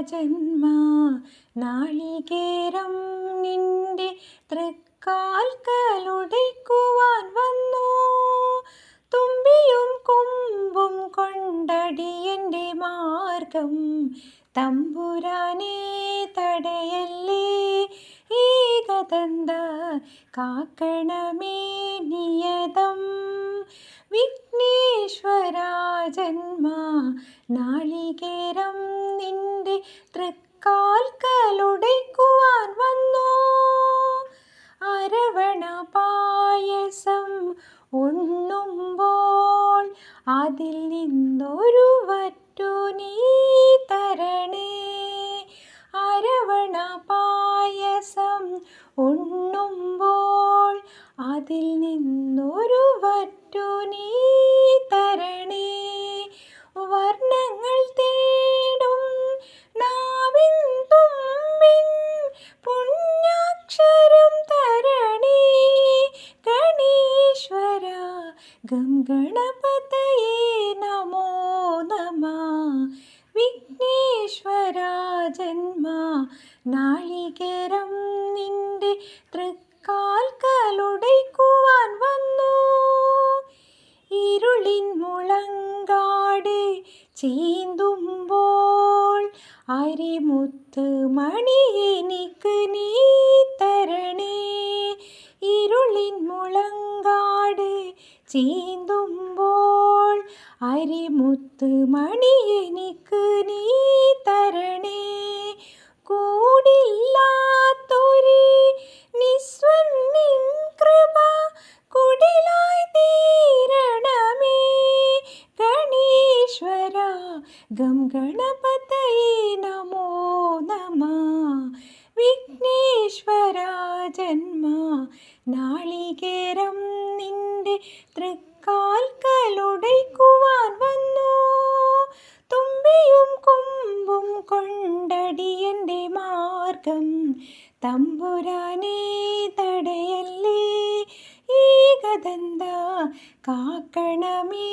ജന്മാ നാളികേരം നിന്റെ തൃക്കാൽക്കലുടയ്ക്കുവാൻ വന്നു. തുമ്പിയും കൊമ്പും കൊണ്ടടിയൻ്റെ മാർഗം തമ്പുരാനെ തടയല്ലേ. ഏകദന്ത കാക്കണമേ നിയതം. വിഘ്നേശ്വരാ ജന്മാ നാളികേരം നിന്റെ തൃക്കാൽക്കലുടയ്ക്കുവാൻ വന്നു. അരവണ പായസം ഉണ്ണുമ്പോൾ അതിൽ നിന്നൊരു വറ്റു നീ തരണേ. അരവണ പായസം ഉണ്ണുമ്പോൾ അതിൽ നിന്നൊരു വറ്റു നീ തരണേ. വർണ്ണങ്ങൾ തേടും നാവിൻ തുമ്പിൻ പുണ്യാക്ഷരം തരണേ. ഗണേശ്വര ഗം ഗണപതയേ നമോ നമഃ. വിഘ്നേശ്വരാ ജന്മാ നാളികേരം നിന്റെ തൃക്കാൽക്കലുടയ്ക്കുവാൻ വന്നു. ഇരുളിൻ മുളങ്കാട് ചീന്തുമ്പോൾ അരിമുത്ത് മണി എനിക്ക് നീ തരണേ. ഇരുളിൻ മുളങ്കാട് ചീന്തുമ്പോൾ അരിമുത്ത് മണി എനിക്ക് നീ തരണേ. കൂടില്ലാത്തൊരു നിസ്വന്നിൻ കൃപ കുടിലായി തീരണമേ. ഗണേശ്വര ഗം ഗണപതയേ നമോ നമഃ. വിഘ്നേശ്വരാ ജന്മാ നാളികേരം നിന്റെ തൃക്കാൽക്കലുടയ്ക്കുവാൻ വന്നു. തുമ്പിയും കൊമ്പും കൊണ്ടടിയൻ്റെ മാർഗം തമ്പുരാനെ തടയല്ലേ. ഏകദന്ത കാക്കണമേ